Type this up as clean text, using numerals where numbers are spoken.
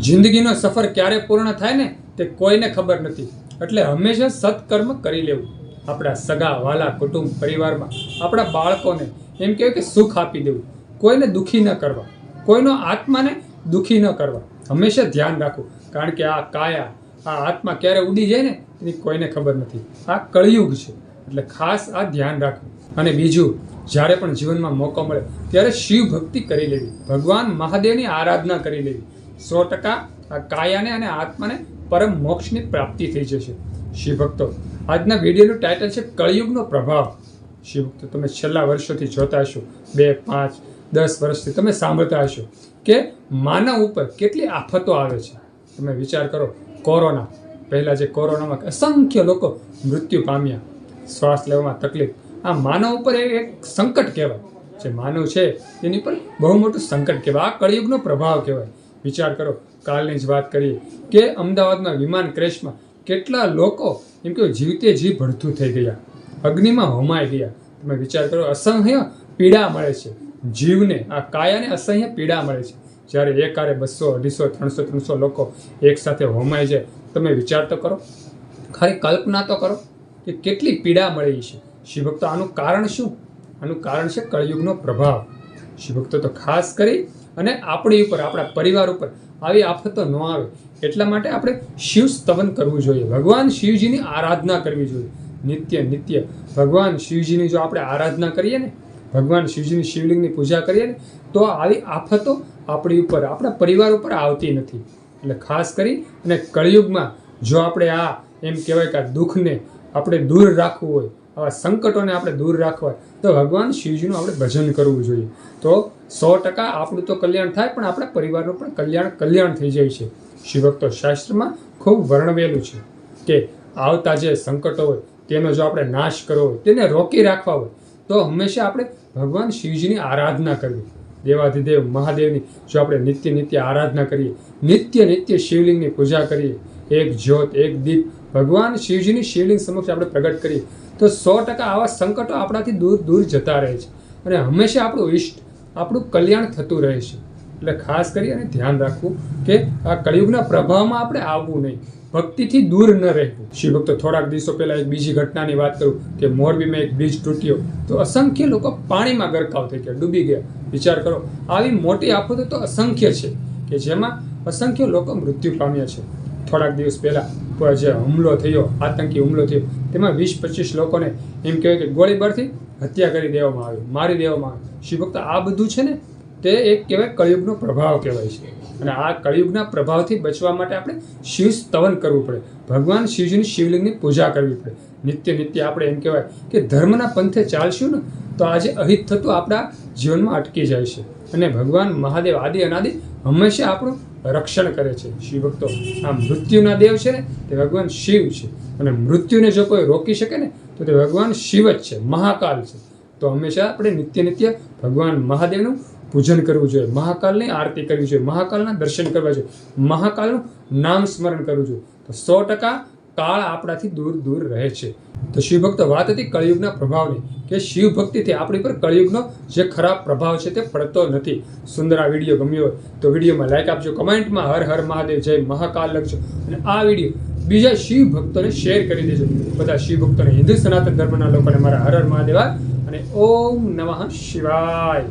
જિંદગીનો સફર ક્યારે પૂર્ણ થાય ને તે કોઈને ખબર નથી, એટલે હંમેશા સત્કર્મ કરી લેવું. આપણા સગા વાલા કુટુંબ પરિવારમાં આપણા બાળકોને એમ કહેવાય કે સુખ આપી દેવું, કોઈને દુઃખી ન કરવા, કોઈનો આત્માને દુઃખી ન કરવા. હંમેશા ધ્યાન રાખવું, કારણ કે આ કાયા, આ આત્મા ક્યારે ઉડી જાય ને એની કોઈને ખબર નથી. આ કળિયુગ છે, એટલે ખાસ આ ધ્યાન રાખવું. અને બીજું, જ્યારે પણ જીવનમાં મોકો મળે ત્યારે શિવ ભક્તિ કરી લેવી, ભગવાન મહાદેવની આરાધના કરી લેવી. 100% આ કાયાને અને આત્માને પરમ મોક્ષની પ્રાપ્તિ થઈ જશે. શિવભક્તો, આજના વિડીયોનું ટાઇટલ છે કળિયુગનો પ્રભાવ. શિવભક્તો, તમે છેલ્લા વર્ષોથી જોતા હશો, 2, 5, 10 વર્ષથી તમે સાંભળતા હશો કે માનવ ઉપર કેટલી આફતો આવે છે. તમે વિચાર કરો, કોરોના, પહેલાં જે કોરોનામાં અસંખ્ય લોકો મૃત્યુ પામ્યા, શ્વાસ લેવામાં તકલીફ. આ માનવ ઉપર એક સંકટ કહેવાય. જે માનવ છે એની પર બહુ મોટું સંકટ કહેવાય. આ કળિયુગનો પ્રભાવ કહેવાય. વિચાર કરો, કાલની જ વાત કરીએ કે અમદાવાદમાં વિમાન ક્રેશમાં કેટલા લોકો એમ કે જીવતે જીવ ભડથું થઈ ગયા, અગ્નિમાં હોમાઈ ગયા. તમે વિચાર કરો, અસહ્ય પીડા મળે છે જીવને, આ કાયાને અસહ્ય પીડા મળે છે. જ્યારે એકારે 200, 250, 300 લોકો એકસાથે હોમાઈ જાય, તમે વિચાર તો કરો, ખરી કલ્પના તો કરો કે કેટલી પીડા મળી છે. શિવભક્તો, આનું કારણ શું? આનું કારણ છે કળિયુગનો પ્રભાવ. શિવભક્તો, તો ખાસ કરી અને આપણી ઉપર, આપણા પરિવાર ઉપર આવી આફતો ન આવે એટલા માટે આપણે શિવ સ્તવન કરવું જોઈએ, ભગવાન શિવજીની આરાધના કરવી જોઈએ. નિત્ય ભગવાન શિવજીની જો આપણે આરાધના કરીએ ને, ભગવાન શિવજીની શિવલિંગની પૂજા કરીએ ને, તો આવી આફતો આપણી ઉપર, આપણા પરિવાર ઉપર આવતી નથી. એટલે ખાસ કરી અને કળિયુગમાં જો આપણે આ એમ કહેવાય કે આ દુઃખને આપણે દૂર રાખવું હોય, આવા સંકટોને આપણે દૂર રાખવા હોય, તો ભગવાન શિવજીનું આપણે ભજન કરવું જોઈએ. તો 100% આપણું તો કલ્યાણ થાય, પણ આપણા પરિવારનું પણ કલ્યાણ થઈ જાય છે. શિવભક્તો, શાસ્ત્રમાં ખૂબ વર્ણવેલું છે કે આવતા જે સંકટો હોય તેનો જો આપણે નાશ કરવો હોય, તેને રોકી રાખવા હોય, તો હંમેશા આપણે ભગવાન શિવજીની આરાધના કરવી. દેવાધિદેવ મહાદેવની જો આપણે નિત્ય આરાધના કરીએ, નિત્ય શિવલિંગની પૂજા કરીએ, એક જ્યોત, એક દીપ ભગવાન શિવજીની શિવલિંગ સમક્ષ આપણે પ્રગટ કરીએ, તો 100% આવા સંકટો આપણાથી દૂર જતા રહે છે અને હંમેશા આપણું ઈષ્ટ, આપણું કલ્યાણ થતું રહે છે. એટલે ખાસ કરી અને ધ્યાન રાખવું કે આ કળિયુગના પ્રભાવમાં આપણે આવવું નહીં, ભક્તિથી દૂર ન રહેવું. શિવભક્તો, થોડાક દિવસો પહેલાં એક બીજી ઘટનાની વાત કરું કે મોરબીમાં એક બ્રિજ તૂટ્યો, તો અસંખ્ય લોકો પાણીમાં ગરકાવ થઈ ગયા, ડૂબી ગયા. વિચાર કરો, આવી મોટી આફતો તો અસંખ્ય છે કે જેમાં અસંખ્ય લોકો મૃત્યુ પામ્યા છે. થોડાક દિવસ પહેલાં જે હુમલો થયો, આતંકી હુમલો થયો, તેમાં 20-25 લોકોને એમ કહેવાય કે ગોળીબારથી હત્યા કરી દેવામાં આવી, મારી દેવામાં આવી. શિવભક્તો, આ બધું છે ને તે એક કહેવાય કળિયુગનો પ્રભાવ કહેવાય છે. અને આ કળિયુગના પ્રભાવથી બચવા માટે આપણે શિવ સ્તવન કરવું પડે, ભગવાન શિવજીની શિવલિંગની પૂજા કરવી પડે. નિત્ય આપણે એમ કહેવાય કે ધર્મના પંથે ચાલશું ને, તો આજે અહિત થતું આપણા જીવનમાં અટકી જાય છે. અને ભગવાન મહાદેવ આદિ અનાદિ હંમેશા આપણું રક્ષણ કરે છે. શિવભક્તો, આ મૃત્યુના દેવ છે ને તે ભગવાન શિવ છે, અને મૃત્યુને જો કોઈ રોકી શકે ને તો તે ભગવાન શિવ જ છે, મહાકાલ છે. તો હંમેશા આપણે નિત્ય ભગવાન મહાદેવનું પૂજન કરવું જોઈએ, મહાકાલની આરતી કરવી જોઈએ, મહાકાલના દર્શન કરવા જોઈએ, મહાકાલનું નામ સ્મરણ કરવું જોઈએ. તો 100% કાળ આપણાથી દૂર રહે છે. તો શિવભક્તો, વાત હતી કળિયુગના પ્રભાવની, કે શિવ ભક્તિથી આપણી પર કળિયુગનો જે ખરાબ પ્રભાવ છે તે પડતો નથી. સુંદર આ વિડીયો ગમ્યો હોય તો વિડીયોમાં લાઈક આપજો, કમેન્ટમાં હર હર મહાદેવ જય મહાકાલ લખજો, અને આ વિડીયો બીજા શિવ ભક્તોને શેર કરી દેજો. બધા શિવ ભક્તોને, હિન્દુ સનાતન ધર્મના લોકોને મારા હર હર મહાદેવ અને ઓમ નમઃ શિવાય.